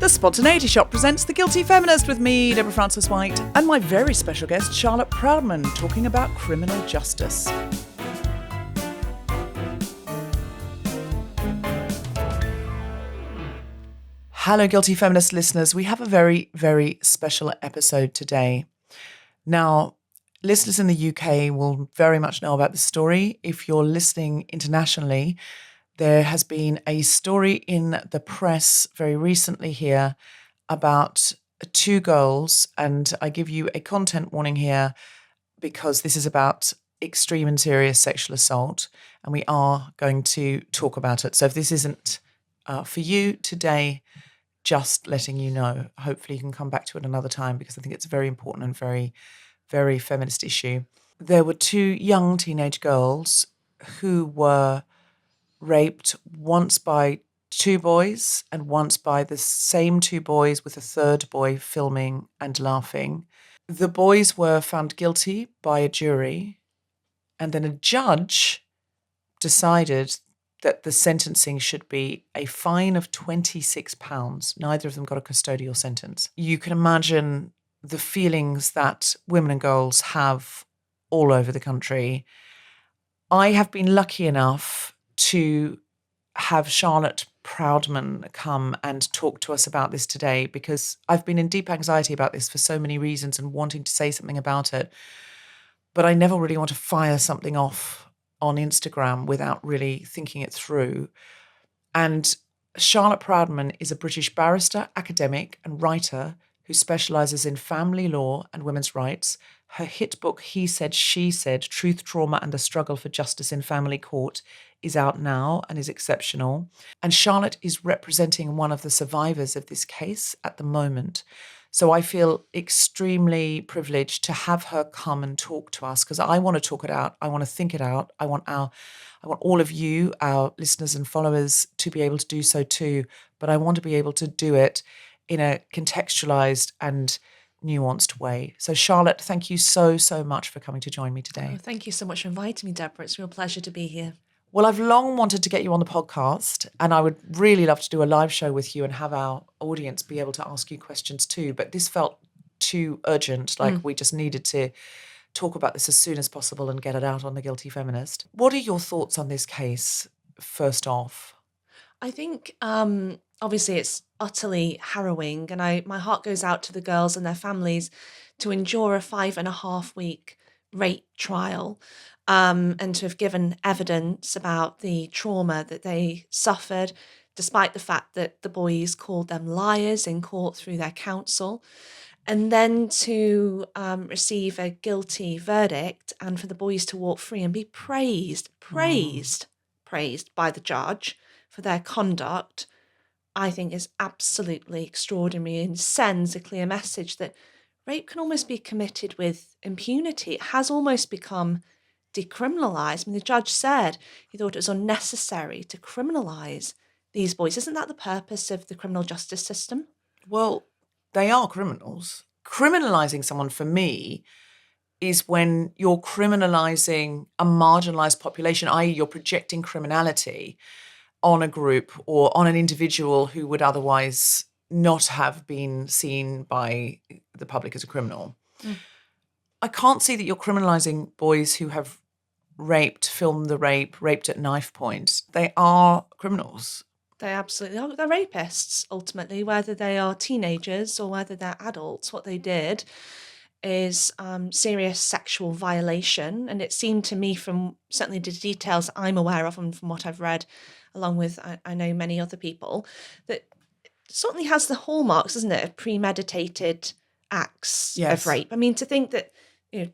The Spontaneity Shop presents The Guilty Feminist with me, Deborah Frances-White, and my very special guest, Charlotte Proudman, talking about criminal justice. Hello, Guilty Feminist listeners. We have a very, very special episode today. Now, listeners in the UK will very much know about this story. If you're listening internationally, there has been a story in the press very recently here about two girls, and I give you a content warning here because this is about extreme and serious sexual assault, and we are going to talk about it. So if this isn't for you today, just letting you know. Hopefully you can come back to it another time because I think it's a very important and very, very feminist issue. There were two young teenage girls who were raped, once by two boys and once by the same two boys with a third boy filming and laughing. The boys were found guilty by a jury, and then a judge decided that the sentencing should be a fine of £26. Neither of them got a custodial sentence. You can imagine the feelings that women and girls have all over the country. I have been lucky enough to have Charlotte Proudman come and talk to us about this today because I've been in deep anxiety about this for so many reasons and wanting to say something about it. But I never really want to fire something off on Instagram without really thinking it through. And Charlotte Proudman is a British barrister, academic and writer who specialises in family law and women's rights. Her hit book, He Said, She Said, Truth, Trauma and the Struggle for Justice in Family Court is out now and is exceptional. And Charlotte is representing one of the survivors of this case at the moment. So I feel extremely privileged to have her come and talk to us because I want to talk it out. I want to think it out. I want all of you, our listeners and followers, to be able to do so too. But I want to be able to do it in a contextualized and nuanced way. So Charlotte, thank you so, so much for coming to join me today. Oh, thank you so much for inviting me, Deborah. It's a real pleasure to be here. Well, I've long wanted to get you on the podcast, and I would really love to do a live show with you and have our audience be able to ask you questions too. But this felt too urgent, like we just needed to talk about this as soon as possible and get it out on The Guilty Feminist. What are your thoughts on this case, first off? I think, obviously, it's utterly harrowing, and my heart goes out to the girls and their families to endure a 5.5-week rape trial. And to have given evidence about the trauma that they suffered, despite the fact that the boys called them liars in court through their counsel, and then to receive a guilty verdict and for the boys to walk free and be praised by the judge for their conduct, I think is absolutely extraordinary and sends a clear message that rape can almost be committed with impunity. It has almost become decriminalised. I mean, the judge said he thought it was unnecessary to criminalise these boys. Isn't that the purpose of the criminal justice system? Well, they are criminals. Criminalising someone, for me, is when you're criminalising a marginalised population, i.e. you're projecting criminality on a group or on an individual who would otherwise not have been seen by the public as a criminal. I can't see that you're criminalising boys who have raped, filmed the rape, raped at knife point. They are criminals. They absolutely are. They're rapists, ultimately, whether they are teenagers or whether they're adults. What they did is serious sexual violation. And it seemed to me, from certainly the details I'm aware of and from what I've read, along with I know many other people, that it certainly has the hallmarks, doesn't it, of premeditated acts of rape. I mean, to think that,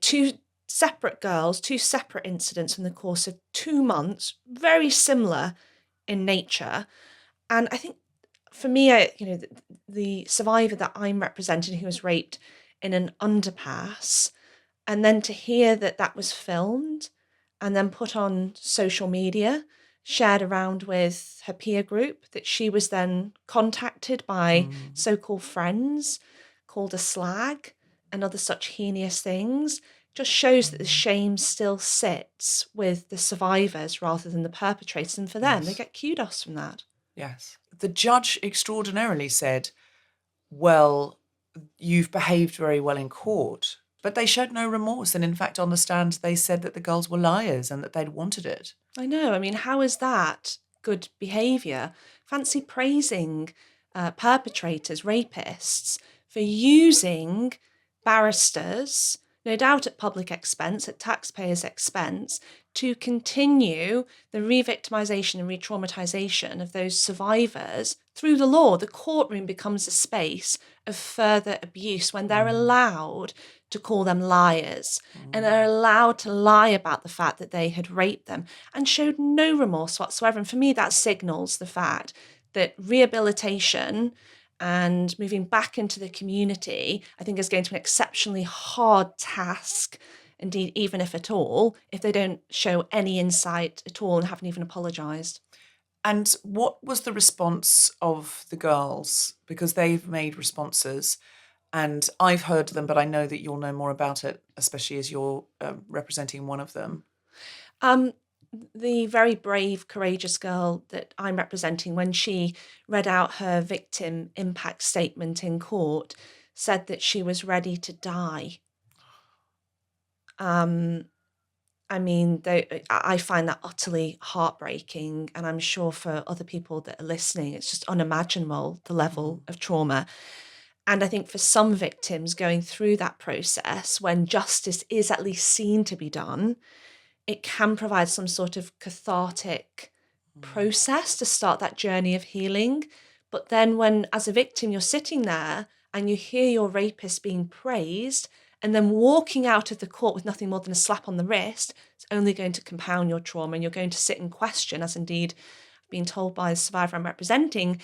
two separate girls, two separate incidents in the course of 2 months, very similar in nature. And I think for me, the survivor that I'm representing who was raped in an underpass, and then to hear that was filmed and then put on social media, shared around with her peer group, that she was then contacted by so-called friends, called a slag, and other such heinous things, just shows that the shame still sits with the survivors rather than the perpetrators. And for them, they get kudos from that. Yes. The judge extraordinarily said well, you've behaved very well in court. But they showed no remorse. And in fact, on the stand, they said that the girls were liars and that they'd wanted it. I know. I mean, how is that good behaviour? Fancy praising perpetrators, rapists, for using barristers, no doubt at public expense, at taxpayers' expense, to continue the re-victimisation and re-traumatisation of those survivors through the law. The courtroom becomes a space of further abuse when they're allowed to call them liars and are allowed to lie about the fact that they had raped them and showed no remorse whatsoever. And for me, that signals the fact that rehabilitation and moving back into the community, I think, is going to be an exceptionally hard task, indeed, even if at all, if they don't show any insight at all and haven't even apologised. And what was the response of the girls? Because they've made responses and I've heard them, but I know that you'll know more about it, especially as you're representing one of them. The very brave, courageous girl that I'm representing, when she read out her victim impact statement in court, said that she was ready to die. I mean, I find that utterly heartbreaking, and I'm sure for other people that are listening, it's just unimaginable, the level of trauma. And I think for some victims going through that process, when justice is at least seen to be done, it can provide some sort of cathartic process to start that journey of healing. But then when, as a victim, you're sitting there and you hear your rapist being praised and then walking out of the court with nothing more than a slap on the wrist, it's only going to compound your trauma, and you're going to sit and question, as indeed I've been told by the survivor I'm representing,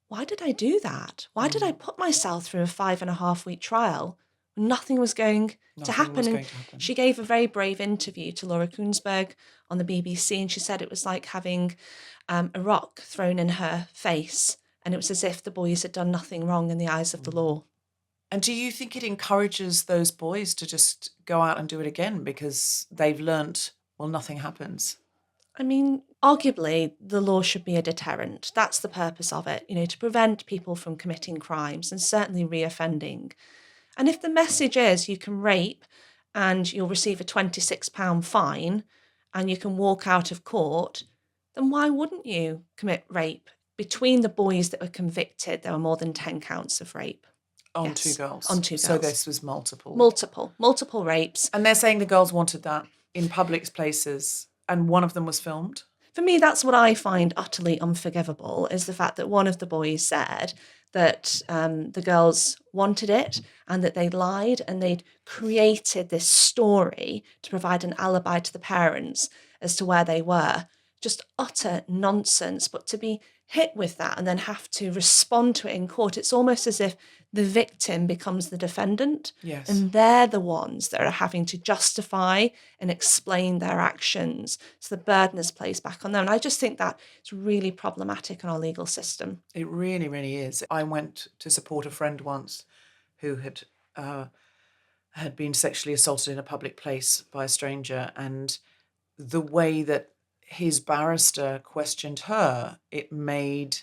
why did I do that? Why did I put myself through a 5.5-week trial? Nothing was going to happen. And she gave a very brave interview to Laura Kuenssberg on the BBC, and she said it was like having a rock thrown in her face, and it was as if the boys had done nothing wrong in the eyes of the law. And do you think it encourages those boys to just go out and do it again because they've learnt, well, nothing happens? I mean, arguably, the law should be a deterrent. That's the purpose of it, to prevent people from committing crimes and certainly reoffending. And if the message is you can rape and you'll receive a £26 fine and you can walk out of court, then why wouldn't you commit rape? Between the boys that were convicted, there were more than 10 counts of rape. On two girls. On two girls. So this was multiple. Multiple rapes. And they're saying the girls wanted that in public places, and one of them was filmed? For me, that's what I find utterly unforgivable, is the fact that one of the boys said that the girls wanted it and that they lied and they'd created this story to provide an alibi to the parents as to where they were. Just utter nonsense. But to be hit with that and then have to respond to it in court, it's almost as if the victim becomes the defendant. Yes. And they're the ones that are having to justify and explain their actions. So the burden is placed back on them. And I just think that it's really problematic in our legal system. It really, really is. I went to support a friend once who had been sexually assaulted in a public place by a stranger, and the way that his barrister questioned her, it made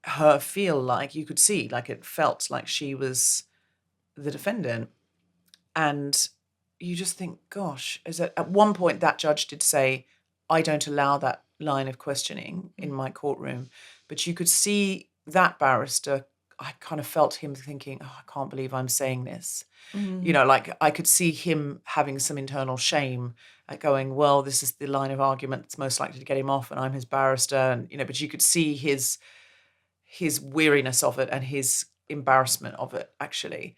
her feel like, you could see, like it felt like she was the defendant. And you just think, gosh, at one point that judge did say, I don't allow that line of questioning in my courtroom. But you could see that barrister, I kind of felt him thinking, oh, I can't believe I'm saying this. Like I could see him having some internal shame at going, well, this is the line of argument that's most likely to get him off, and I'm his barrister. And, but you could see his weariness of it and his embarrassment of it, actually.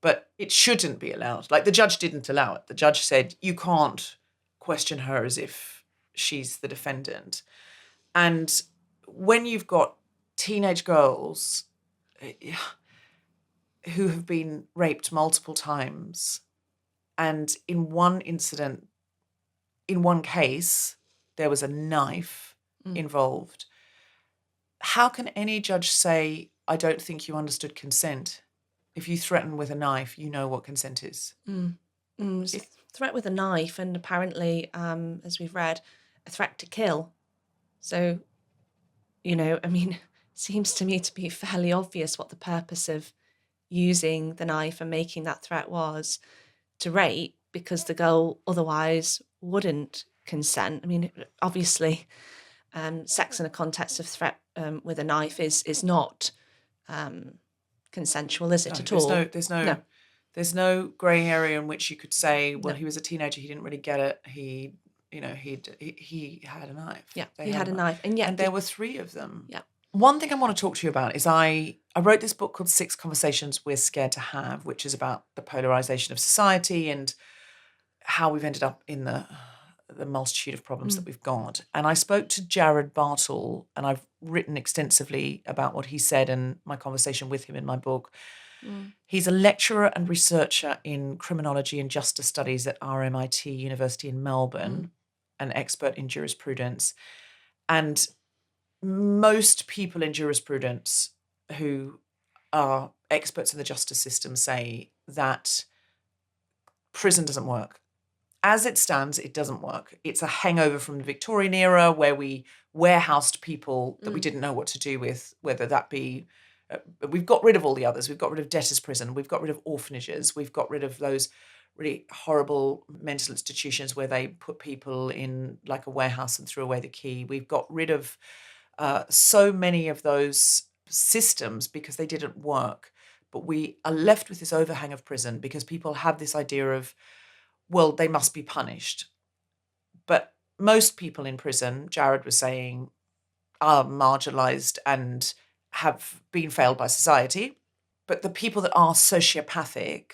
But it shouldn't be allowed. Like, the judge didn't allow it. The judge said, you can't question her as if she's the defendant. And when you've got teenage girls who have been raped multiple times, and in one incident, in one case, there was a knife involved, how can any judge say, I don't think you understood consent? If you threaten with a knife, you know what consent is. It's a threat with a knife, and apparently, as we've read, a threat to kill. So, I mean, seems to me to be fairly obvious what the purpose of using the knife and making that threat was, to rape, because the girl otherwise wouldn't consent. I mean, obviously, sex in a context of threat with a knife is not consensual, is it, No, at all? there's no grey area in which you could say, well, No. he was a teenager, he didn't really get it. He had a knife. Yeah, They he had a knife, and yet there were 3 of them. Yeah. One thing I want to talk to you about is I wrote this book called 6 Conversations We're Scared to Have, which is about the polarization of society and how we've ended up in the multitude of problems that we've got. And I spoke to Jared Bartle, and I've written extensively about what he said and my conversation with him in my book. He's a lecturer and researcher in criminology and justice studies at RMIT University in Melbourne, an expert in jurisprudence. And most people in jurisprudence who are experts in the justice system say that prison doesn't work. As it stands, it doesn't work. It's a hangover from the Victorian era where we warehoused people that we didn't know what to do with, whether that be, we've got rid of all the others. We've got rid of debtors' prison. We've got rid of orphanages. We've got rid of those really horrible mental institutions where they put people in like a warehouse and threw away the key. We've got rid of so many of those systems because they didn't work. But we are left with this overhang of prison because people have this idea of, well, they must be punished. But most people in prison, Jared was saying, are marginalised and have been failed by society. But the people that are sociopathic,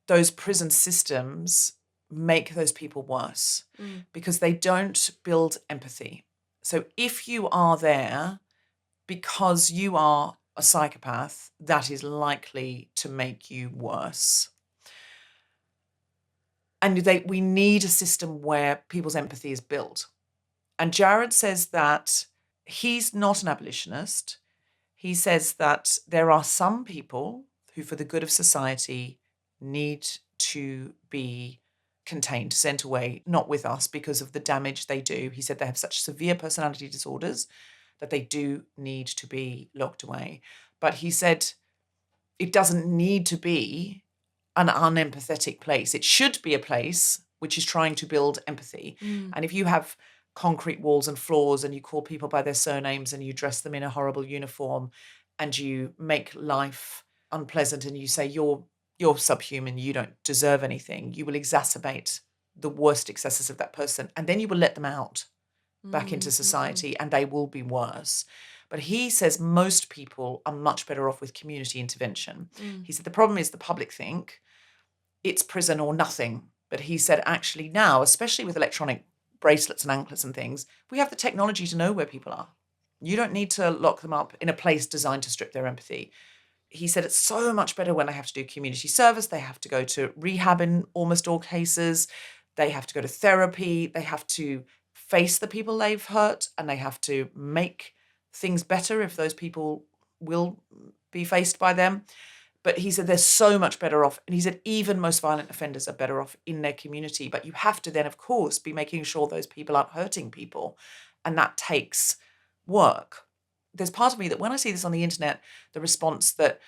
those prison systems make those people worse because they don't build empathy. So if you are there because you are a psychopath, that is likely to make you worse. And we need a system where people's empathy is built. And Jared says that he's not an abolitionist. He says that there are some people who, for the good of society, need to be contained, sent away, not with us because of the damage they do. He said they have such severe personality disorders that they do need to be locked away. But he said it doesn't need to be an unempathetic place. It should be a place which is trying to build empathy. And if you have concrete walls and floors and you call people by their surnames and you dress them in a horrible uniform and you make life unpleasant and you say you're subhuman, you don't deserve anything, you will exacerbate the worst excesses of that person, and then you will let them out back into society and they will be worse. But he says most people are much better off with community intervention. He said the problem is the public think it's prison or nothing. But he said actually now, especially with electronic bracelets and anklets and things, we have the technology to know where people are. You don't need to lock them up in a place designed to strip their empathy. He said it's so much better when they have to do community service. They have to go to rehab in almost all cases. They have to go to therapy. They have to face the people they've hurt and they have to make things better if those people will be faced by them. But he said they're so much better off. And he said even most violent offenders are better off in their community. But you have to then, of course, be making sure those people aren't hurting people. And that takes work. There's part of me that when I see this on the internet, the response that,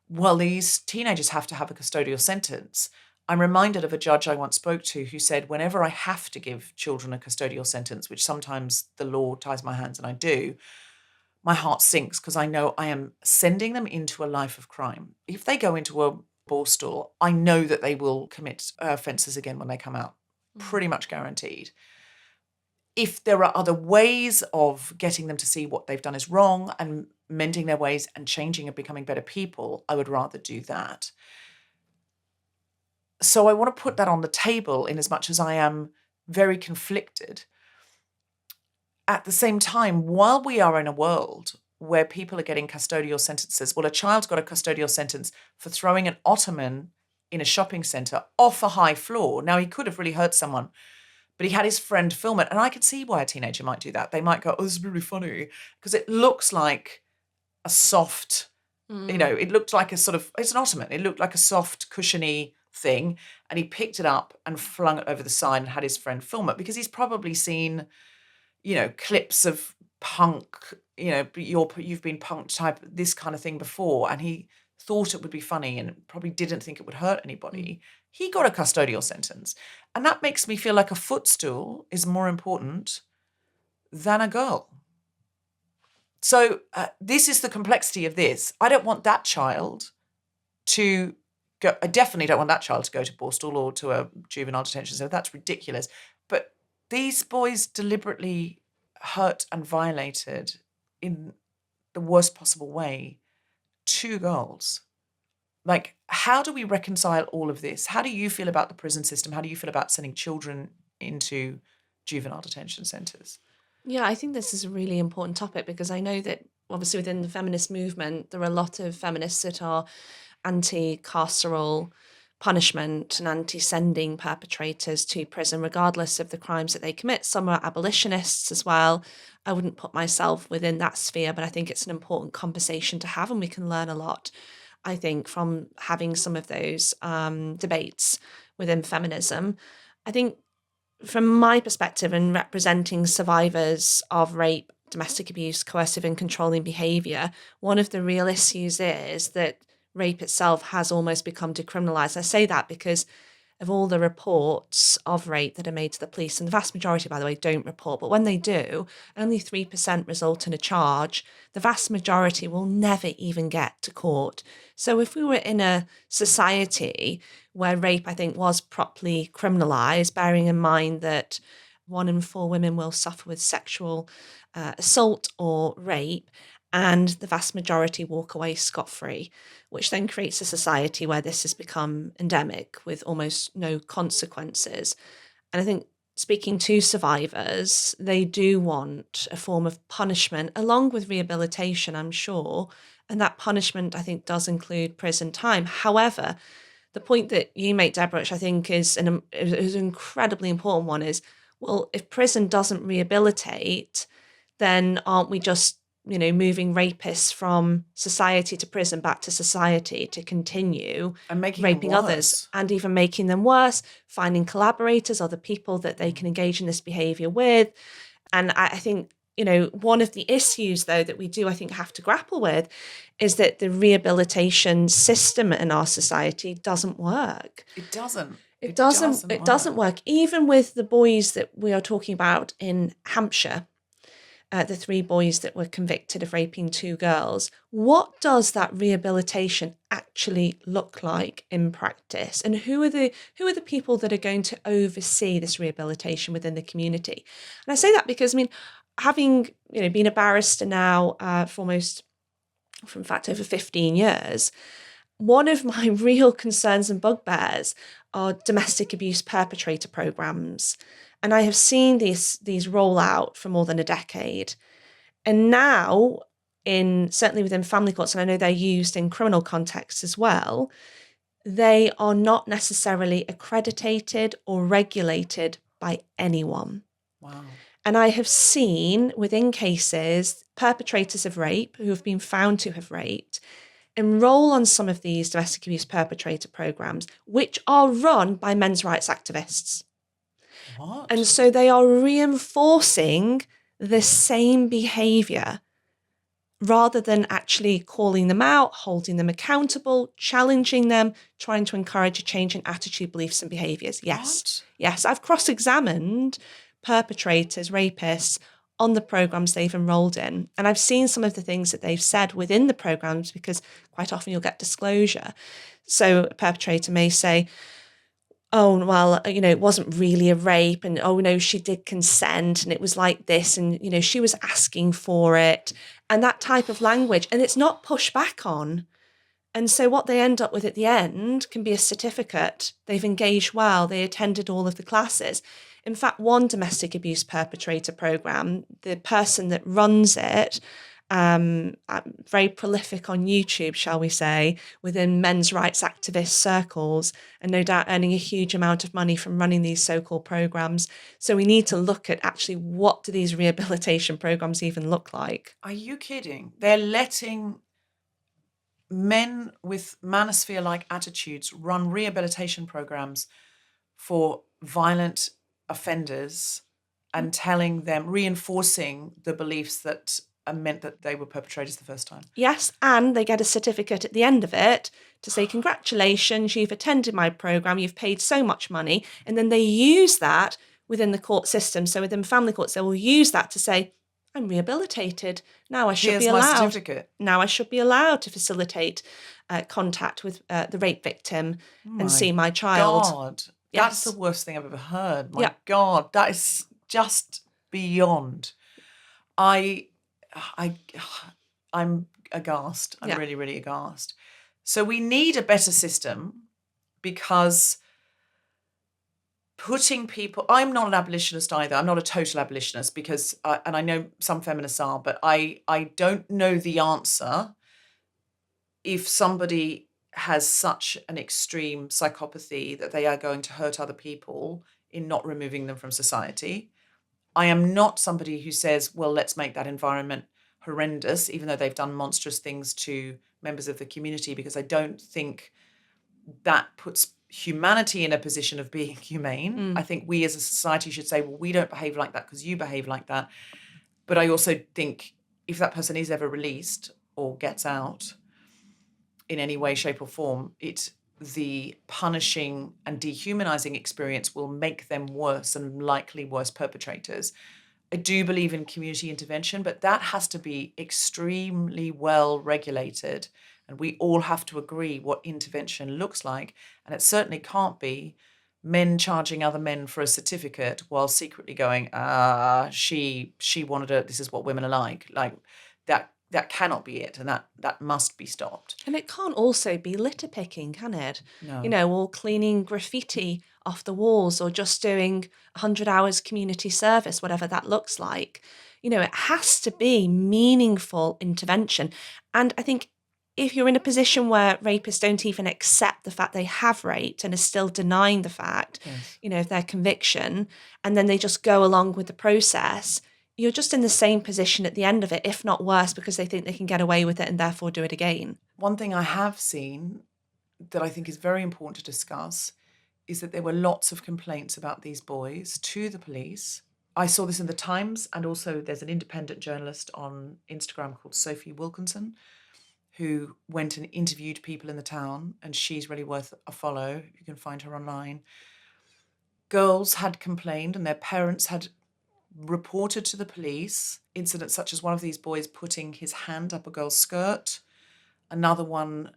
well, these teenagers have to have a custodial sentence. I'm reminded of a judge I once spoke to who said, whenever I have to give children a custodial sentence, which sometimes the law ties my hands and I do, my heart sinks because I know I am sending them into a life of crime. If they go into a ball store, I know that they will commit offences again when they come out, pretty much guaranteed. If there are other ways of getting them to see what they've done is wrong and mending their ways and changing and becoming better people, I would rather do that. So I want to put that on the table in as much as I am very conflicted. At the same time, while we are in a world where people are getting custodial sentences, well, a child's got a custodial sentence for throwing an ottoman in a shopping centre off a high floor. Now, he could have really hurt someone, but he had his friend film it. And I can see why a teenager might do that. They might go, oh, this is really funny, because it looks like a soft, it looked like a sort of, it's an ottoman. It looked like a soft, cushiony thing. And he picked it up and flung it over the side and had his friend film it because he's probably seen, clips of punk, you've been punked type, this kind of thing before, and he thought it would be funny and probably didn't think it would hurt anybody, he got a custodial sentence. And that makes me feel like a footstool is more important than a girl. So this is the complexity of this. I don't want that child to go. I definitely don't want that child to go to Borstal or to a juvenile detention center. That's ridiculous. But these boys deliberately hurt and violated in the worst possible way 2 girls. Like, how do we reconcile all of this? How do you feel about the prison system? How do you feel about sending children into juvenile detention centers? Yeah, I think this is a really important topic because I know that obviously within the feminist movement, there are a lot of feminists that are anti-carceral punishment and anti-sending perpetrators to prison, regardless of the crimes that they commit. Some are abolitionists as well. I wouldn't put myself within that sphere, but I think it's an important conversation to have, and we can learn a lot, I think, from having some of those debates within feminism. I think from my perspective and representing survivors of rape, domestic abuse, coercive and controlling behaviour, one of the real issues is that rape itself has almost become decriminalised. I say that because of all the reports of rape that are made to the police, and the vast majority, by the way, don't report, but when they do, only 3% result in a charge. The vast majority will never even get to court. So if we were in a society where rape, I think, was properly criminalised, bearing in mind that 1 in 4 women will suffer with sexual assault or rape, and the vast majority walk away scot-free, which then creates a society where this has become endemic with almost no consequences. And I think speaking to survivors, they do want a form of punishment along with rehabilitation, I'm sure. And that punishment, I think, does include prison time. However, the point that you make, Deborah, which I think is an incredibly important one, is, well, if prison doesn't rehabilitate, then aren't we just moving rapists from society to prison back to society to continue and making raping others and even making them worse, finding collaborators, other people that they can engage in this behaviour with? And I think, one of the issues, though, that we do, I think, have to grapple with is that the rehabilitation system in our society doesn't work. It doesn't. It doesn't work. Even with the boys that we are talking about in Hampshire, the 3 boys that were convicted of raping 2 girls, what does that rehabilitation actually look like in practice? And who are the people that are going to oversee this rehabilitation within the community? And I say that because, having been a barrister now for in fact, over 15 years, one of my real concerns and bugbears are domestic abuse perpetrator programs. And I have seen these roll out for more than a decade. And now, certainly within family courts, and I know they're used in criminal contexts as well, they are not necessarily accredited or regulated by anyone. Wow. And I have seen within cases perpetrators of rape who have been found to have raped enroll on some of these domestic abuse perpetrator programs, which are run by men's rights activists. What? And so they are reinforcing the same behaviour rather than actually calling them out, holding them accountable, challenging them, trying to encourage a change in attitude, beliefs and behaviours. Yes. What? Yes, I've cross-examined perpetrators, rapists on the programmes they've enrolled in. And I've seen some of the things that they've said within the programmes, because quite often you'll get disclosure. So a perpetrator may say, oh, well, it wasn't really a rape, and oh no, she did consent, and it was like this, and she was asking for it, and that type of language, and it's not pushed back on. And so what they end up with at the end can be a certificate. They've engaged well, they attended all of the classes. In fact, one domestic abuse perpetrator program, the person that runs it, very prolific on YouTube, shall we say, within men's rights activist circles, and no doubt earning a huge amount of money from running these so-called programs. So we need to look at actually, what do these rehabilitation programs even look like? Are you kidding? They're letting men with manosphere-like attitudes run rehabilitation programs for violent offenders and telling them, reinforcing the beliefs that meant that they were perpetrators the first time. Yes, and they get a certificate at the end of it to say, congratulations, you've attended my programme, you've paid so much money. And then they use that within the court system. So within family courts, they will use that to say, I'm rehabilitated. Now I should Here's be my allowed. certificate. Now I should be allowed to facilitate contact with the rape victim and see my child. God, Yes. that's the worst thing I've ever heard. My Yeah. God, that is just beyond. I'm aghast. I'm Yeah. really, really aghast. So we need a better system, because putting people, I'm not an abolitionist either. I'm not a total abolitionist, because, and I know some feminists are, but I don't know the answer. If somebody has such an extreme psychopathy that they are going to hurt other people in not removing them from society. I am not somebody who says, well, let's make that environment horrendous, even though they've done monstrous things to members of the community, because I don't think that puts humanity in a position of being humane. I think we as a society should say, well, we don't behave like that because you behave like that. But I also think if that person is ever released or gets out in any way, shape or form, the punishing and dehumanizing experience will make them worse and likely worse perpetrators. I do believe in community intervention, but that has to be extremely well regulated. And we all have to agree what intervention looks like. And it certainly can't be men charging other men for a certificate while secretly going, she wanted it, this is what women are like. Like that cannot be it. And that must be stopped. And it can't also be litter picking, can it? No. Or cleaning graffiti off the walls, or just doing 100 hours community service, whatever that looks like. It has to be meaningful intervention. And I think if you're in a position where rapists don't even accept the fact they have raped and are still denying the fact, of their conviction, and then they just go along with the process, you're just in the same position at the end of it, if not worse, because they think they can get away with it and therefore do it again. One thing I have seen that I think is very important to discuss is that there were lots of complaints about these boys to the police. I saw this in the Times, and also there's an independent journalist on Instagram called Sophie Wilkinson who went and interviewed people in the town, and she's really worth a follow. You can find her online. Girls had complained and their parents had reported to the police incidents such as one of these boys putting his hand up a girl's skirt, another one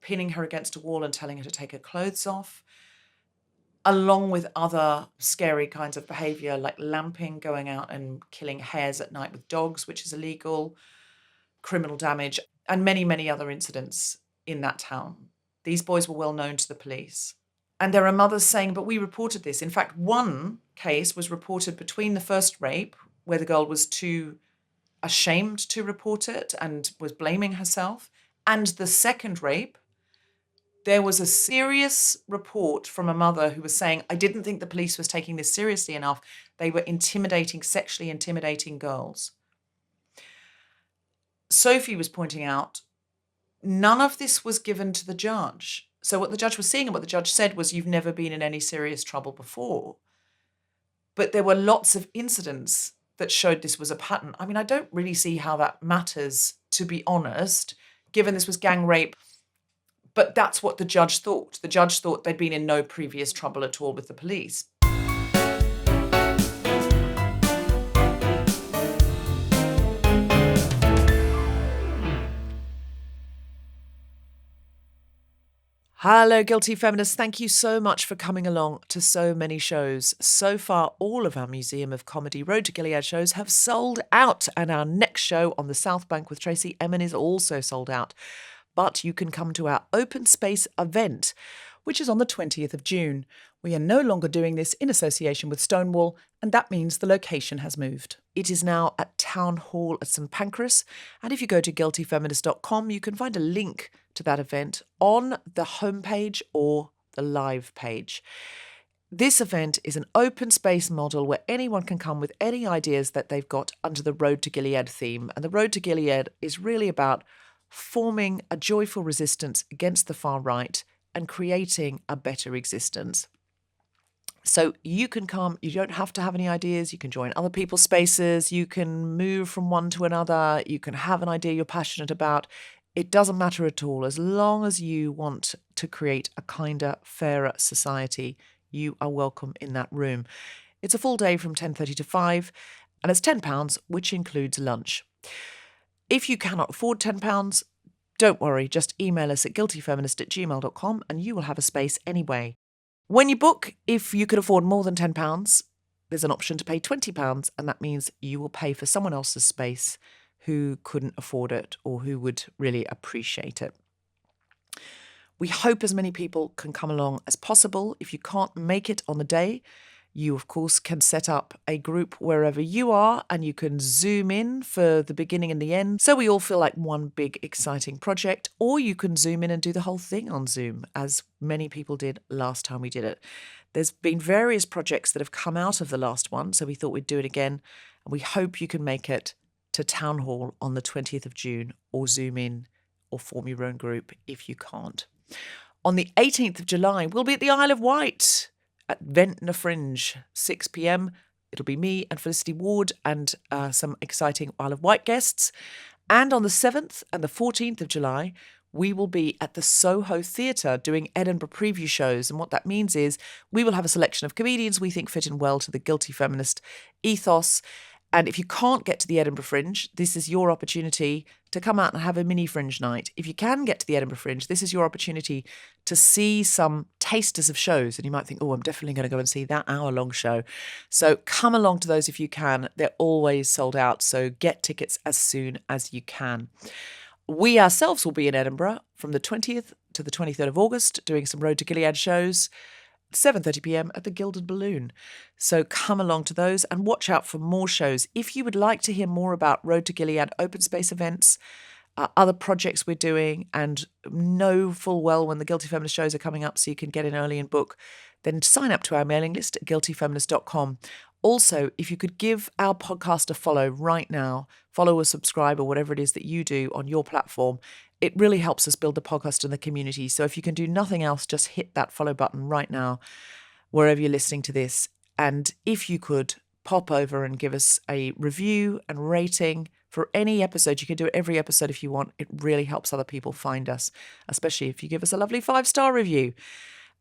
pinning her against a wall and telling her to take her clothes off, along with other scary kinds of behaviour like lamping, going out and killing hares at night with dogs, which is illegal, criminal damage, and many, many other incidents in that town. These boys were well known to the police. And there are mothers saying, but we reported this. In fact, one case was reported between the first rape, where the girl was too ashamed to report it and was blaming herself, and the second rape. There was a serious report from a mother who was saying, I didn't think the police was taking this seriously enough. They were sexually intimidating girls. Sophie was pointing out, none of this was given to the judge. So what the judge was seeing and what the judge said was, you've never been in any serious trouble before. But there were lots of incidents that showed this was a pattern. I mean, I don't really see how that matters, to be honest, given this was gang rape. But that's what the judge thought. The judge thought they'd been in no previous trouble at all with the police. Hello, Guilty Feminists. Thank you so much for coming along to so many shows. So far, all of our Museum of Comedy Road to Gilead shows have sold out, and our next show on the South Bank with Tracy Emin is also sold out. But you can come to our open space event, which is on the 20th of June. We are no longer doing this in association with Stonewall, and that means the location has moved. It is now at Town Hall at St Pancras, and if you go to guiltyfeminist.com, you can find a link to that event on the homepage or the live page. This event is an open space model where anyone can come with any ideas that they've got under the Road to Gilead theme. And the Road to Gilead is really about forming a joyful resistance against the far right and creating a better existence. So you can come, you don't have to have any ideas, you can join other people's spaces, you can move from one to another, you can have an idea you're passionate about. It doesn't matter at all. As long as you want to create a kinder, fairer society, you are welcome in that room. It's a full day from 10:30 to 5, and it's £10, which includes lunch. If you cannot afford £10, don't worry, just email us at guiltyfeminist@gmail.com and you will have a space anyway. When you book, if you can afford more than £10, there's an option to pay £20, and that means you will pay for someone else's space who couldn't afford it or who would really appreciate it. We hope as many people can come along as possible. If you can't make it on the day, you, of course, can set up a group wherever you are and you can zoom in for the beginning and the end so we all feel like one big exciting project, or you can zoom in and do the whole thing on Zoom, as many people did last time we did it. There's been various projects that have come out of the last one, so we thought we'd do it again. And we hope you can make it to Town Hall on the 20th of June, or zoom in or form your own group if you can't. On the 18th of July, we'll be at the Isle of Wight at Ventnor Fringe, 6 p.m. It'll be me and Felicity Ward and some exciting Isle of Wight guests. And on the 7th and the 14th of July, we will be at the Soho Theatre doing Edinburgh preview shows. And what that means is we will have a selection of comedians we think fit in well to the Guilty Feminist ethos. And if you can't get to the Edinburgh Fringe, this is your opportunity to come out and have a mini Fringe night. If you can get to the Edinburgh Fringe, this is your opportunity to see some tasters of shows. And you might think, oh, I'm definitely going to go and see that hour-long show. So come along to those if you can. They're always sold out, so get tickets as soon as you can. We ourselves will be in Edinburgh from the 20th to the 23rd of August doing some Road to Gilead shows. 7:30 p.m. at the Gilded Balloon. So come along to those and watch out for more shows. If you would like to hear more about Road to Gilead open space events, other projects we're doing, and know full well when the Guilty Feminist shows are coming up so you can get in early and book, then sign up to our mailing list at guiltyfeminist.com. Also, if you could give our podcast a follow right now, follow or subscribe or whatever it is that you do on your platform, it really helps us build the podcast and the community. So if you can do nothing else, just hit that follow button right now, wherever you're listening to this. And if you could pop over and give us a review and rating for any episode, you can do it every episode if you want. It really helps other people find us, especially if you give us a lovely 5-star review.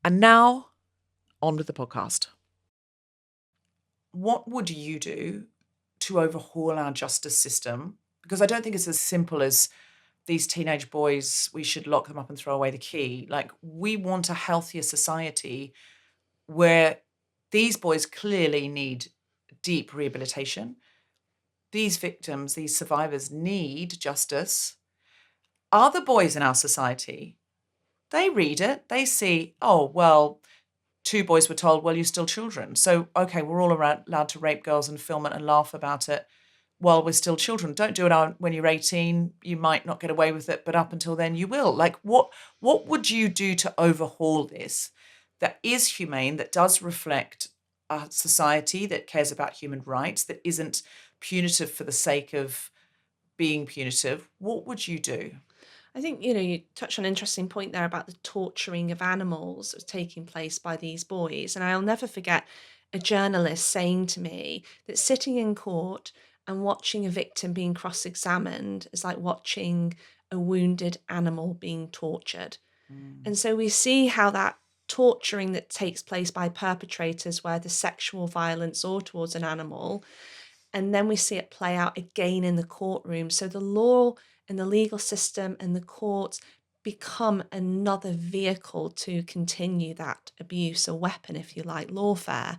And now, on with the podcast. What would you do to overhaul our justice system? Because I don't think it's as simple as these teenage boys, we should lock them up and throw away the key. Like, we want a healthier society where these boys clearly need deep rehabilitation. These victims, these survivors need justice. Other boys in our society, they read it, they see, oh, well, 2 boys were told, well, you're still children. So, okay, we're all allowed to rape girls and film it and laugh about it while we're still children. Don't do it when you're 18. You might not get away with it, but up until then you will. Like, what would you do to overhaul this that is humane, that does reflect a society that cares about human rights, that isn't punitive for the sake of being punitive? What would you do? I think, you touched on an interesting point there about the torturing of animals that was taking place by these boys. And I'll never forget a journalist saying to me that sitting in court and watching a victim being cross-examined is like watching a wounded animal being tortured. And so we see how that torturing that takes place by perpetrators, where the sexual violence or towards an animal, and then we see it play out again in the courtroom. So the law and the legal system and the courts become another vehicle to continue that abuse, a weapon, if you like, lawfare.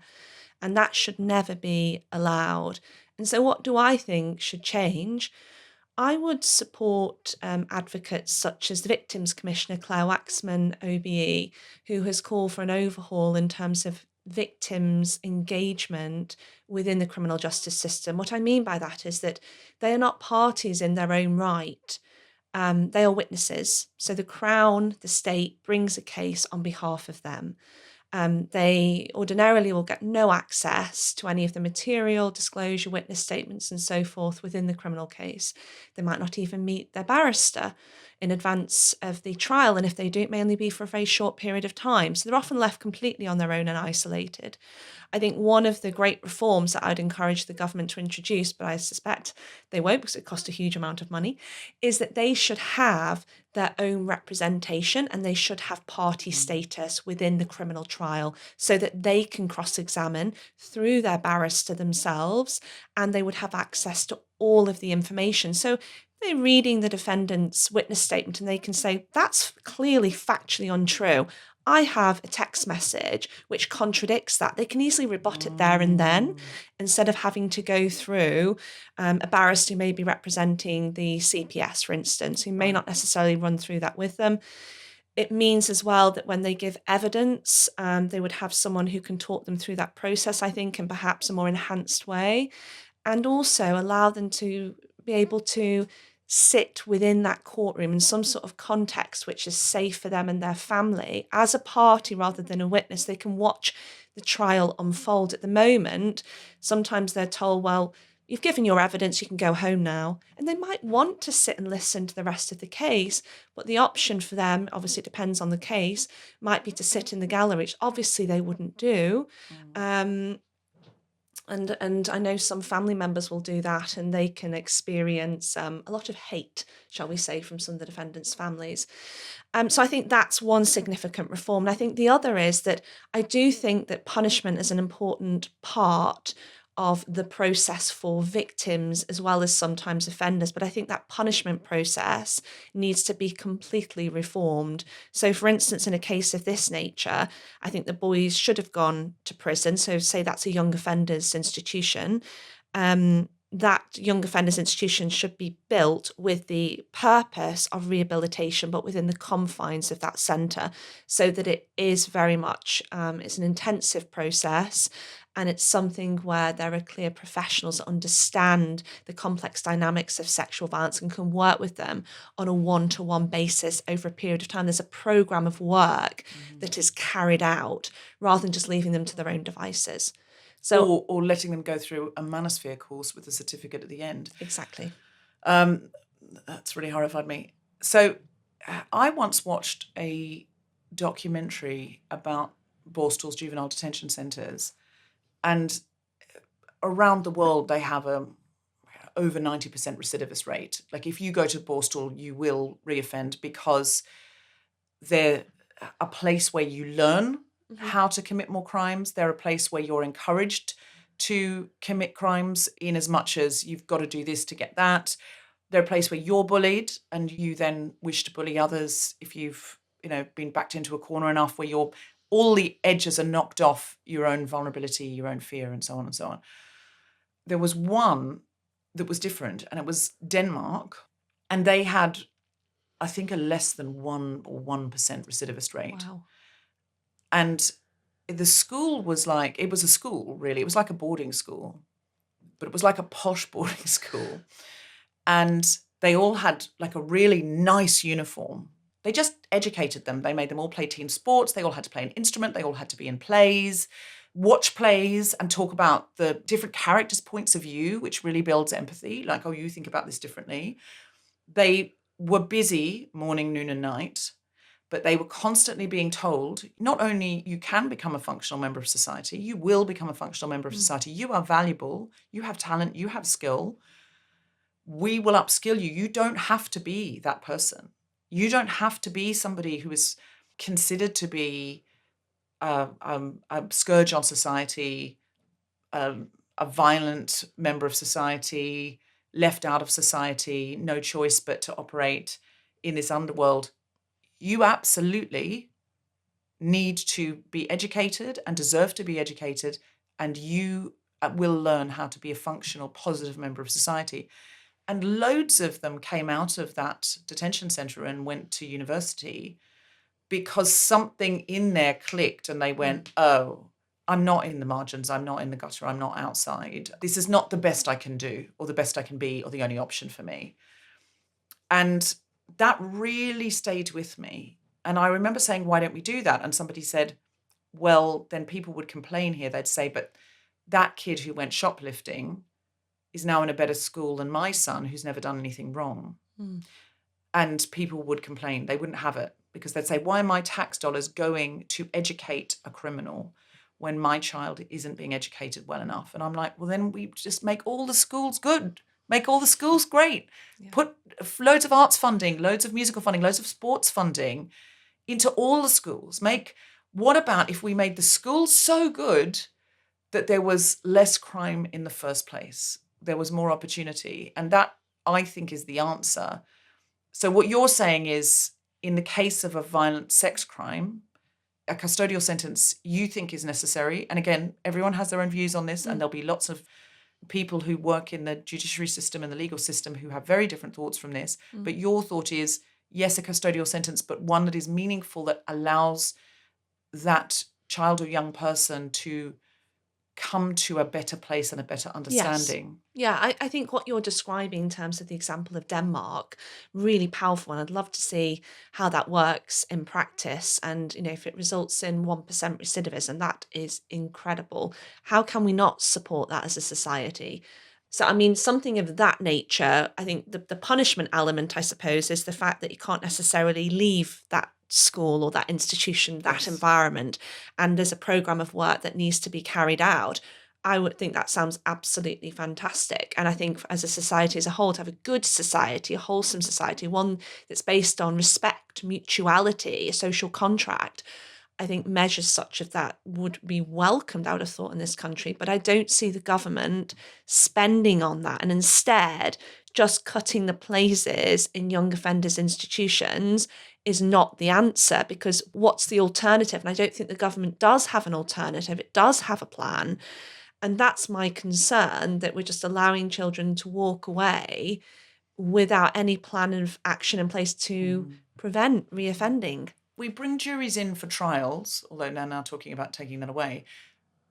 And that should never be allowed. And so what do I think should change? I would support advocates such as the Victims Commissioner, Claire Waxman, OBE, who has called for an overhaul in terms of victims' engagement within the criminal justice system. What I mean by that is that they are not parties in their own right. They are witnesses. So the Crown, the state, brings a case on behalf of them. They ordinarily will get no access to any of the material, disclosure, witness statements and so forth within the criminal case. They might not even meet their barrister in advance of the trial. And if they do, it may only be for a very short period of time. So they're often left completely on their own and isolated. I think one of the great reforms that I'd encourage the government to introduce, but I suspect they won't because it costs a huge amount of money, is that they should have their own representation and they should have party status within the criminal trial so that they can cross-examine through their barrister themselves, and they would have access to all of the information. So they're reading the defendant's witness statement and they can say, that's clearly factually untrue. I have a text message which contradicts that. They can easily rebut it there and then, instead of having to go through a barrister who may be representing the CPS, for instance, who may not necessarily run through that with them. It means as well that when they give evidence, they would have someone who can talk them through that process, I think, in perhaps a more enhanced way, and also allow them to be able to sit within that courtroom in some sort of context which is safe for them and their family as a party rather than a witness. They can watch the trial unfold. At the moment, sometimes they're told, well, you've given your evidence, you can go home now. And they might want to sit and listen to the rest of the case, but the option for them, obviously it depends on the case, might be to sit in the gallery, which obviously they wouldn't do. And I know some family members will do that, and they can experience a lot of hate, shall we say, from some of the defendants' families. So I think that's one significant reform. And I think the other is that I do think that punishment is an important part of the process for victims as well as sometimes offenders. But I think that punishment process needs to be completely reformed. So, for instance, in a case of this nature, I think the boys should have gone to prison. So say that's a young offenders institution. That young offenders institution should be built with the purpose of rehabilitation, but within the confines of that centre, so that it is very much, it's an intensive process. And it's something where there are clear professionals that understand the complex dynamics of sexual violence and can work with them on a one-to-one basis over a period of time. There's a programme of work that is carried out rather than just leaving them to their own devices. So, or letting them go through a manosphere course with a certificate at the end. Exactly. That's really horrified me. So I once watched a documentary about Borstal's juvenile detention centres. And around the world, they have a over 90% recidivist rate. Like if you go to Borstal, you will reoffend because they're a place where you learn how to commit more crimes. They're a place where you're encouraged to commit crimes in as much as you've got to do this to get that. They're a place where you're bullied and you then wish to bully others if you've, been backed into a corner enough where all the edges are knocked off your own vulnerability, your own fear, and so on and so on. There was one that was different, and it was Denmark, and they had, I think, a less than 1% recidivist rate. Wow. And the school was like, it was a school, really. It was like a boarding school, but it was like a posh boarding school. And they all had like a really nice uniform. They just educated them. They made them all play team sports. They all had to play an instrument. They all had to be in plays, watch plays, and talk about the different characters' points of view, which really builds empathy. Like, oh, you think about this differently. They were busy morning, noon, and night, but they were constantly being told, not only you can become a functional member of society, you will become a functional member of society. You are valuable. You have talent. You have skill. We will upskill you. You don't have to be that person. You don't have to be somebody who is considered to be a scourge on society, a violent member of society, left out of society, no choice but to operate in this underworld. You absolutely need to be educated and deserve to be educated, and you will learn how to be a functional, positive member of society. And loads of them came out of that detention centre and went to university because something in there clicked and they went, oh, I'm not in the margins, I'm not in the gutter, I'm not outside. This is not the best I can do or the best I can be or the only option for me. And that really stayed with me. And I remember saying, why don't we do that? And somebody said, well, then people would complain here. They'd say, but that kid who went shoplifting is now in a better school than my son who's never done anything wrong. And people would complain. They wouldn't have it because they'd say, why are my tax dollars going to educate a criminal when my child isn't being educated well enough? And I'm like, well, then we just make all the schools good, make all the schools great, put loads of arts funding, loads of musical funding, loads of sports funding into all the schools. What about if we made the schools so good that there was less crime in the first place? There was more opportunity. And that, I think, is the answer. So what you're saying is, in the case of a violent sex crime, a custodial sentence you think is necessary. And again, everyone has their own views on this, and there'll be lots of people who work in the judiciary system and the legal system who have very different thoughts from this. But your thought is, yes, a custodial sentence, but one that is meaningful, that allows that child or young person to come to a better place and a better understanding. Yeah, I think what you're describing in terms of the example of Denmark, really powerful. And I'd love to see how that works in practice. And, if it results in 1% recidivism, that is incredible. How can we not support that as a society? So, I mean, something of that nature, I think the punishment element, I suppose, is the fact that you can't necessarily leave that school or that institution, that environment, and there's a program of work that needs to be carried out. I would think that sounds absolutely fantastic. And I think as a society as a whole, to have a good society, a wholesome society, one that's based on respect, mutuality, a social contract, I think measures such as that would be welcomed, I would have thought, in this country. But I don't see the government spending on that, and instead just cutting the places in young offenders institutions is not the answer, because what's the alternative? And I don't think the government does have an alternative. It does have a plan. And that's my concern, that we're just allowing children to walk away without any plan of action in place to prevent reoffending. We bring juries in for trials, although now talking about taking that away.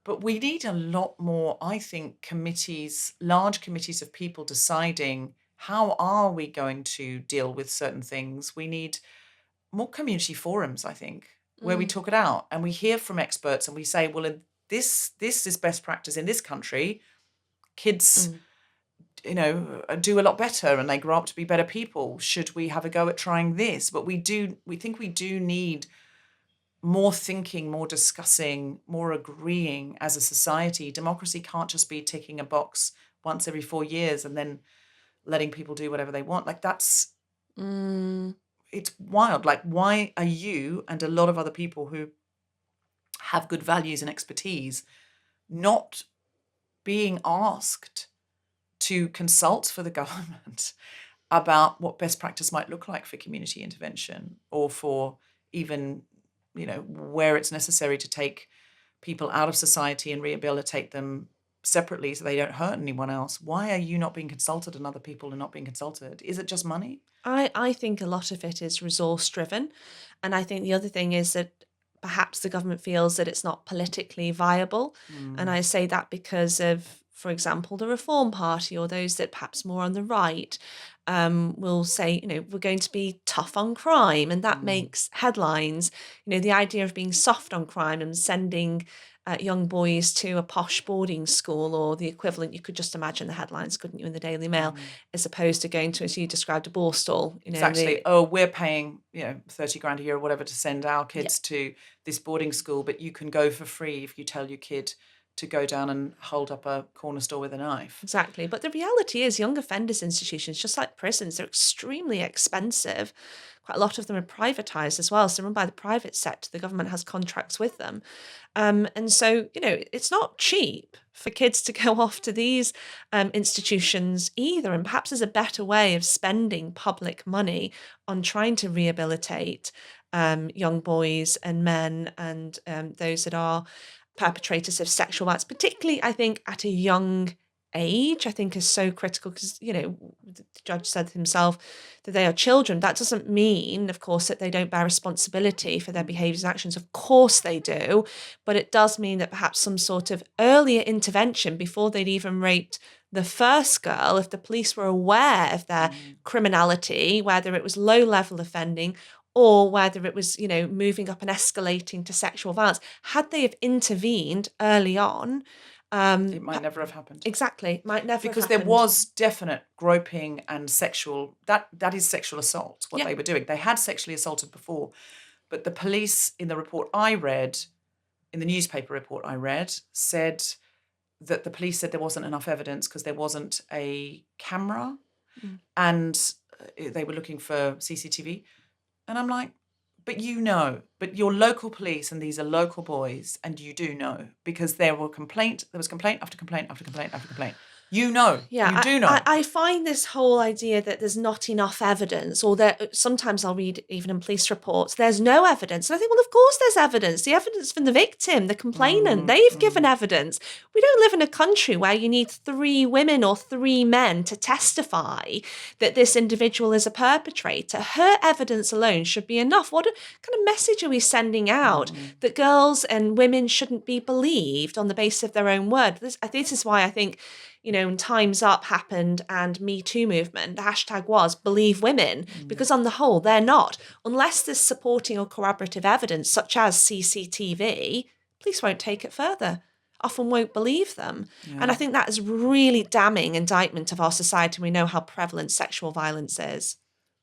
But we need a lot more, I think, committees, large committees of people deciding how are we going to deal with certain things. We need more community forums, I think, where we talk it out and we hear from experts and we say, well, this is best practice in this country. Kids, do a lot better and they grow up to be better people. Should we have a go at trying this? But we think we do need more thinking, more discussing, more agreeing as a society. Democracy can't just be ticking a box once every 4 years and then letting people do whatever they want. Like that's, it's wild. Like, why are you and a lot of other people who have good values and expertise not being asked to consult for the government about what best practice might look like for community intervention, or for even, where it's necessary to take people out of society and rehabilitate them separately so they don't hurt anyone else? Why are you not being consulted and other people are not being consulted? Is it just money? I think a lot of it is resource driven. And I think the other thing is that perhaps the government feels that it's not politically viable. And I say that because of, for example, the Reform Party, or those that perhaps more on the right will say, we're going to be tough on crime, and that makes headlines. The idea of being soft on crime and sending young boys to a posh boarding school, or the equivalent, you could just imagine the headlines, couldn't you, in the Daily Mail, as opposed to going to, as you described, a borstal. Exactly. We're paying, 30 grand a year or whatever to send our kids to this boarding school, but you can go for free if you tell your kid to go down and hold up a corner store with a knife. Exactly. But the reality is, young offenders institutions, just like prisons, they're extremely expensive. Quite a lot of them are privatised as well. So run by the private sector, the government has contracts with them. And so, it's not cheap for kids to go off to these institutions either. And perhaps there's a better way of spending public money on trying to rehabilitate young boys and men and those that are perpetrators of sexual violence, particularly, I think, at a young age, I think is so critical, because, the judge said himself that they are children. That doesn't mean, of course, that they don't bear responsibility for their behaviours and actions. Of course they do. But it does mean that perhaps some sort of earlier intervention before they'd even raped the first girl, if the police were aware of their criminality, whether it was low-level offending or whether it was, moving up and escalating to sexual violence, had they have intervened early on, It might never have happened. Exactly. Might never because have happened. there was definite groping and sexual, that is sexual assault, what they were doing. They had sexually assaulted before, but the police in the report I read, in the newspaper report I read, said that the police said there wasn't enough evidence because there wasn't a camera and they were looking for CCTV. And I'm like, but your local police, and these are local boys, and you do know, because there was complaint after complaint after complaint after complaint. You do know. I find this whole idea that there's not enough evidence, or that sometimes I'll read even in police reports, there's no evidence. And I think, well, of course there's evidence. The evidence from the victim, the complainant, they've given evidence. We don't live in a country where you need 3 women or 3 men to testify that this individual is a perpetrator. Her evidence alone should be enough. What kind of message are we sending out? That girls and women shouldn't be believed on the basis of their own word. This is why I think, when Time's Up happened and Me Too movement, the hashtag was believe women, because on the whole, they're not. Unless there's supporting or corroborative evidence, such as CCTV, police won't take it further, often won't believe them. Yeah. And I think that is really damning indictment of our society. We know how prevalent sexual violence is.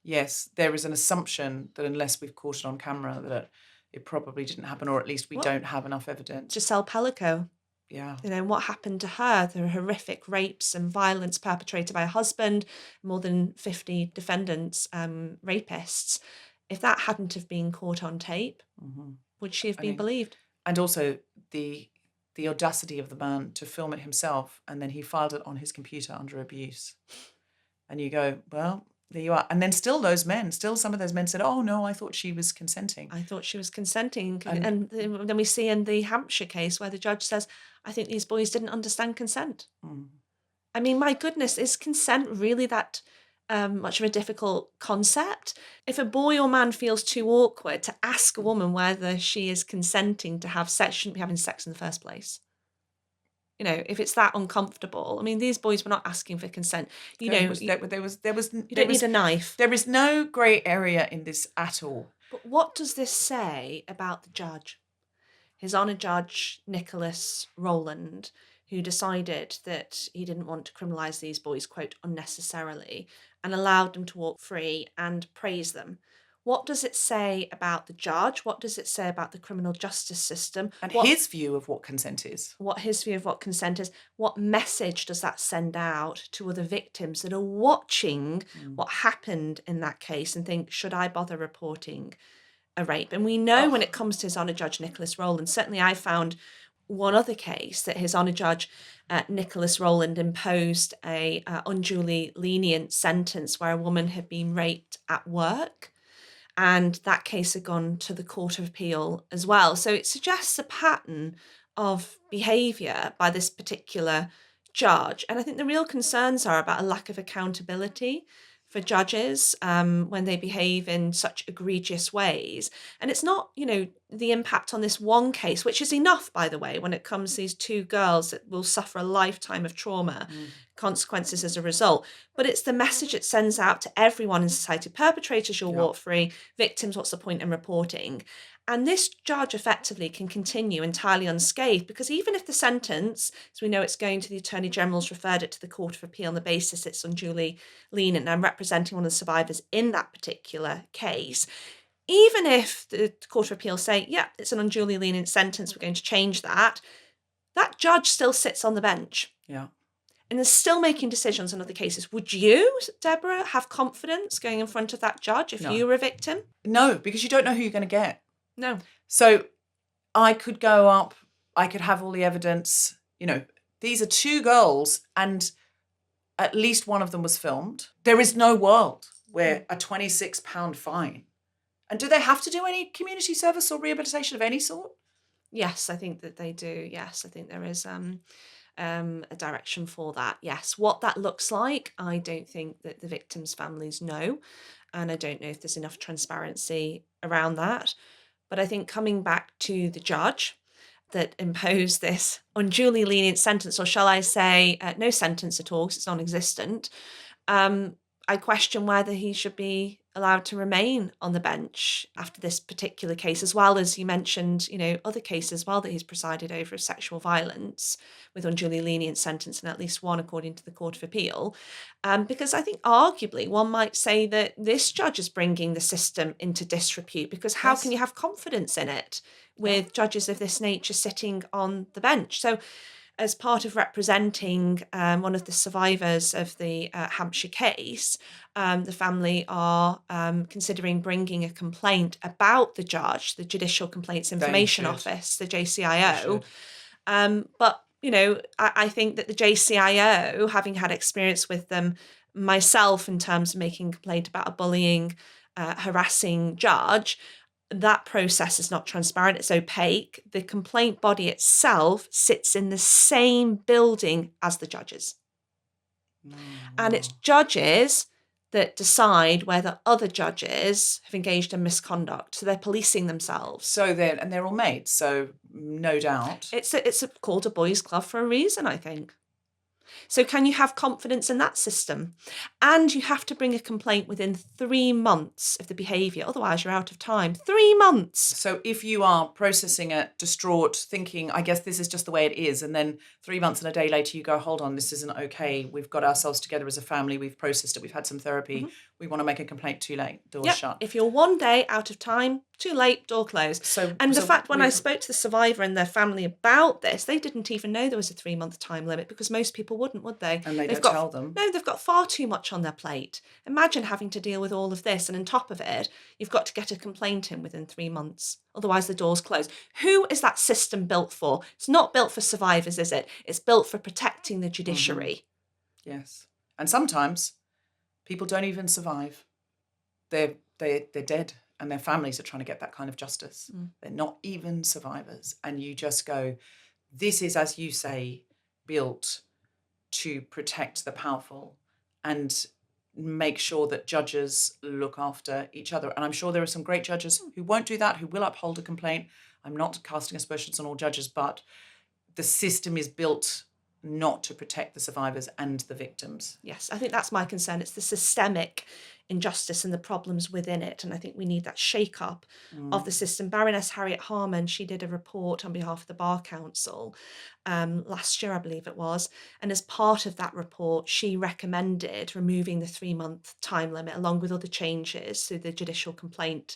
Yes, there is an assumption that unless we've caught it on camera, that it probably didn't happen, or at least we don't have enough evidence. Giselle Pellico. Yeah. What happened to her, the horrific rapes and violence perpetrated by her husband, more than 50 defendants, rapists. If that hadn't have been caught on tape, would she have been believed? And also the audacity of the man to film it himself, and then he filed it on his computer under abuse. And you go, well, there you are. And then some of those men said, oh, no, I thought she was consenting. And then we see in the Hampshire case where the judge says, I think these boys didn't understand consent. I mean, my goodness, is consent really that much of a difficult concept? If a boy or man feels too awkward to ask a woman whether she is consenting to have sex, shouldn't be having sex in the first place. If it's that uncomfortable. I mean, these boys were not asking for consent. You don't need a knife. There is no grey area in this at all. But what does this say about the judge? His Honour Judge Nicholas Rowland, who decided that he didn't want to criminalise these boys, quote, unnecessarily, and allowed them to walk free and praise them. What does it say about the judge? What does it say about the criminal justice system? And his view of what consent is. What message does that send out to other victims that are watching what happened in that case and think, should I bother reporting a rape? And we know when it comes to His Honour Judge Nicholas Rowland, certainly I found one other case that His Honour Judge Nicholas Rowland imposed a unduly lenient sentence where a woman had been raped at work. And that case had gone to the Court of Appeal as well. So it suggests a pattern of behaviour by this particular judge. And I think the real concerns are about a lack of accountability for judges when they behave in such egregious ways. And it's not, the impact on this one case, which is enough, by the way, when it comes to these 2 girls that will suffer a lifetime of trauma consequences as a result. But it's the message it sends out to everyone in society. Perpetrators, you'll walk free. Victims, what's the point in reporting? And this judge effectively can continue entirely unscathed, because even if the sentence, as we know it's going to the Attorney General's referred it to the Court of Appeal on the basis it's unduly lenient, and I'm representing one of the survivors in that particular case, even if the Court of Appeal say, yeah, it's an unduly lenient sentence, we're going to change that, that judge still sits on the bench. Yeah. And is still making decisions on other cases. Would you, Deborah, have confidence going in front of that judge if you were a victim? No, because you don't know who you're going to get. No. So I could go up, I could have all the evidence. These are 2 girls and at least one of them was filmed. There is no world where a £26 fine. And do they have to do any community service or rehabilitation of any sort? Yes, I think that they do. Yes, I think there is a direction for that. Yes, what that looks like, I don't think that the victims' families know. And I don't know if there's enough transparency around that. But I think coming back to the judge that imposed this unduly lenient sentence, or shall I say no sentence at all, because it's non-existent, I question whether he should be allowed to remain on the bench after this particular case, as well as you mentioned, other cases as well that he's presided over of sexual violence with unduly lenient sentence, and at least one according to the Court of Appeal. Because I think arguably one might say that this judge is bringing the system into disrepute, because how can you have confidence in it with judges of this nature sitting on the bench? So as part of representing one of the survivors of the Hampshire case, the family are considering bringing a complaint about the judge, the Judicial Complaints Information Office, the JCIO. But, I think that the JCIO, having had experience with them myself in terms of making a complaint about a bullying, harassing judge, that process is not transparent, it's opaque. The complaint body itself sits in the same building as the judges. And it's judges that decide whether other judges have engaged in misconduct. So they're policing themselves. So they're all mates, so no doubt. It's called a boys' club for a reason, I think. So can you have confidence in that system? And you have to bring a complaint within 3 months of the behaviour, otherwise you're out of time. 3 months. So if you are processing it, distraught, thinking, I guess this is just the way it is, and then 3 months and a day later you go, hold on, this isn't okay. We've got ourselves together as a family. We've processed it. We've had some therapy. We want to make a complaint. Too late. Doors shut. If you're 1 day out of time, too late, door closed. The fact when I spoke to the survivor and their family about this, they didn't even know there was a 3-month time limit, because most people wouldn't, would they? And they've got, tell them. No, they've got far too much on their plate. Imagine having to deal with all of this, and on top of it, you've got to get a complaint in within 3 months. Otherwise, the door's closed. Who is that system built for? It's not built for survivors, is it? It's built for protecting the judiciary. Yes. And sometimes people don't even survive. They're dead, and their families are trying to get that kind of justice. They're not even survivors. And you just go, this is, as you say, built to protect the powerful and make sure that judges look after each other. And I'm sure there are some great judges who won't do that, who will uphold a complaint. I'm not casting aspersions on all judges, but the system is built not to protect the survivors and the victims. Yes, I think that's my concern. It's the systemic injustice and the problems within it. And I think we need that shake-up of the system. Baroness Harriet Harman, she did a report on behalf of the Bar Council last year, I believe it was. And as part of that report, she recommended removing the 3-month time limit along with other changes to the judicial complaint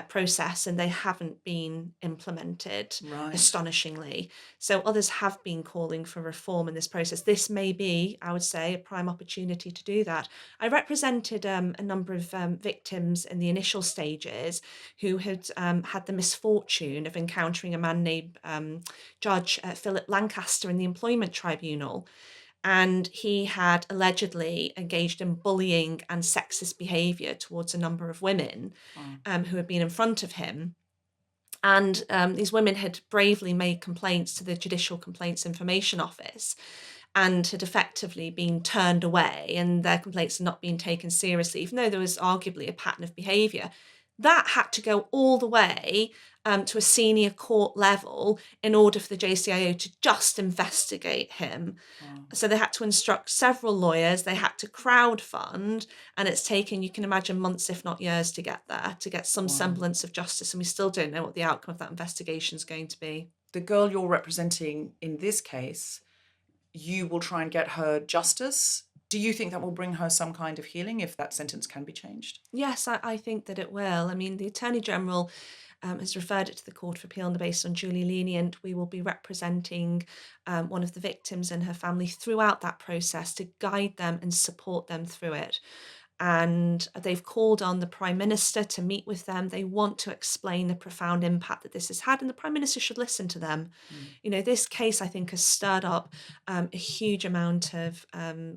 process, and they haven't been implemented, astonishingly. So others have been calling for reform in this process. This may be, I would say, a prime opportunity to do that. I represented a number of victims in the initial stages who had had the misfortune of encountering a man named Judge Philip Lancaster in the Employment Tribunal. And he had allegedly engaged in bullying and sexist behaviour towards a number of women who had been in front of him. And these women had bravely made complaints to the Judicial Complaints Information Office and had effectively been turned away, and their complaints had not been taken seriously, even though there was arguably a pattern of behaviour. That had to go all the way to a senior court level in order for the JCIO to just investigate him. So they had to instruct several lawyers, they had to crowdfund, and it's taken, you can imagine, months, if not years, to get there, to get some semblance of justice. And we still don't know what the outcome of that investigation is going to be. The girl you're representing in this case, you will try and get her justice. Do you think that will bring her some kind of healing if that sentence can be changed? Yes, I think that it will. I mean, the Attorney General has referred it to the Court of Appeal on the basis unduly lenient. We will be representing one of the victims and her family throughout that process to guide them and support them through it. And they've called on the Prime Minister to meet with them. They want to explain the profound impact that this has had, and the Prime Minister should listen to them. You know, this case, I think, has stirred up a huge amount of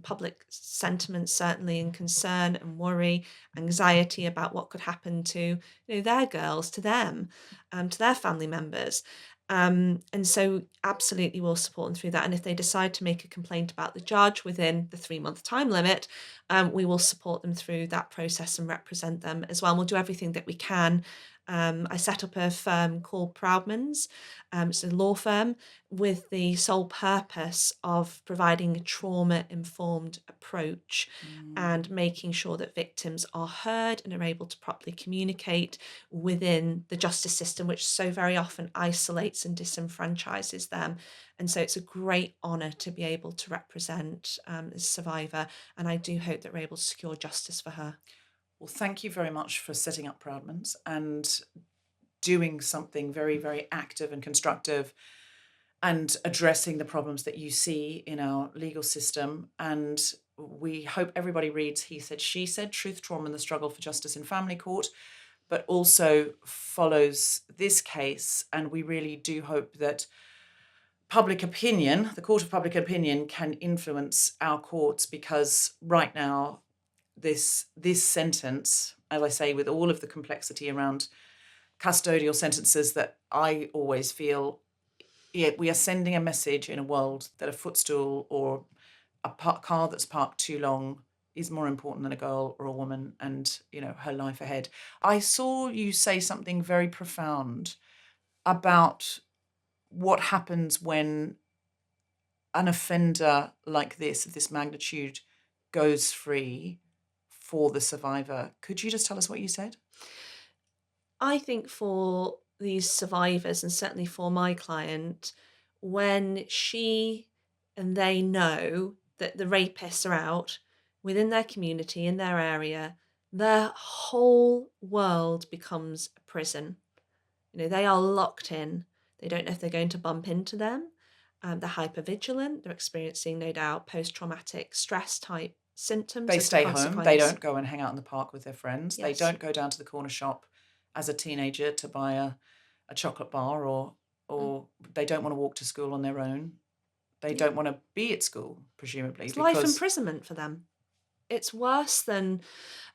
public sentiment, certainly, and concern and worry, anxiety about what could happen to their girls, to them, to their family members. And so absolutely we'll support them through that. And if they decide to make a complaint about the judge within the 3-month time limit, we will support them through that process and represent them as well. And we'll do everything that we can I set up a firm called Proudman's. It's a law firm with the sole purpose of providing a trauma-informed approach and making sure that victims are heard and are able to properly communicate within the justice system, which so very often isolates and disenfranchises them. And so it's a great honour to be able to represent this survivor, and I do hope that we're able to secure justice for her. Well, thank you very much for setting up Proudman's and doing something very, very active and constructive and addressing the problems that you see in our legal system. And we hope everybody reads He Said, She Said, Truth, Trauma and the Struggle for Justice in Family Court, but also follows this case. And we really do hope that public opinion, the court of public opinion, can influence our courts, because right now, this sentence, as I say, with all of the complexity around custodial sentences, that I always feel, we are sending a message in a world that a footstool or a car that's parked too long is more important than a girl or a woman and, her life ahead. I saw you say something very profound about what happens when an offender like this, of this magnitude, goes free for the survivor. Could you just tell us what you said? I think for these survivors, and certainly for my client, when she and they know that the rapists are out within their community, in their area, their whole world becomes a prison. They are locked in. They don't know if they're going to bump into them. They're hypervigilant. They're experiencing, no doubt, post-traumatic stress type symptoms. They stay home. They don't go and hang out in the park with their friends. Yes. They don't go down to the corner shop as a teenager to buy a chocolate bar, or they don't want to walk to school on their own. They don't want to be at school, presumably. It's life imprisonment for them. It's worse than,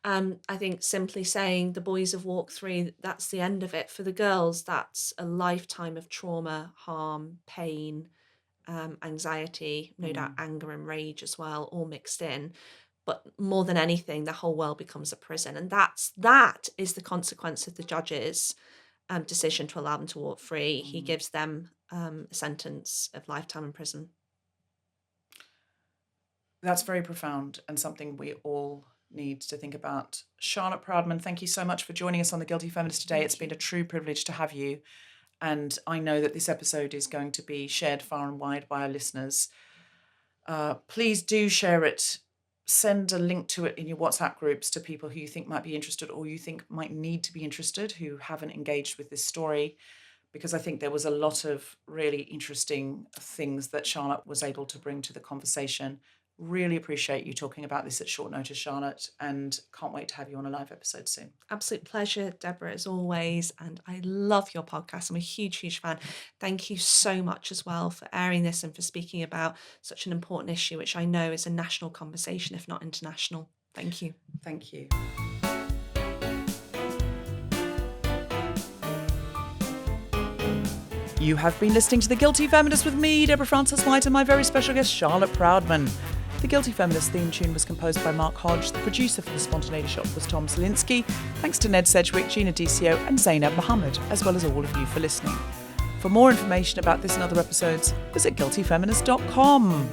I think, simply saying the boys have walked free, that's the end of it. For the girls, that's a lifetime of trauma, harm, pain, anxiety, no doubt anger and rage as well, all mixed in. But more than anything, the whole world becomes a prison. And that is the consequence of the judge's decision to allow them to walk free. He gives them a sentence of lifetime in prison. That's very profound and something we all need to think about. Charlotte Proudman, thank you so much for joining us on The Guilty Feminist today. It's been a true privilege to have you. And I know that this episode is going to be shared far and wide by our listeners. Please do share it. Send a link to it in your WhatsApp groups to people who you think might be interested, or you think might need to be interested, who haven't engaged with this story, because I think there was a lot of really interesting things that Charlotte was able to bring to the conversation. Really appreciate you talking about this at short notice, Charlotte, and can't wait to have you on a live episode soon. Absolute pleasure, Deborah, as always. And I love your podcast. I'm a huge, huge fan. Thank you so much as well for airing this and for speaking about such an important issue, which I know is a national conversation, if not international. Thank you. Thank you. You have been listening to The Guilty Feminist with me, Deborah Frances-White, and my very special guest, Charlotte Proudman. The Guilty Feminist theme tune was composed by Mark Hodge. The producer for The Spontaneity Shop was Tom Zielinski. Thanks to Ned Sedgwick, Gina DCO and Zainab Mohammed, as well as all of you for listening. For more information about this and other episodes, visit guiltyfeminist.com.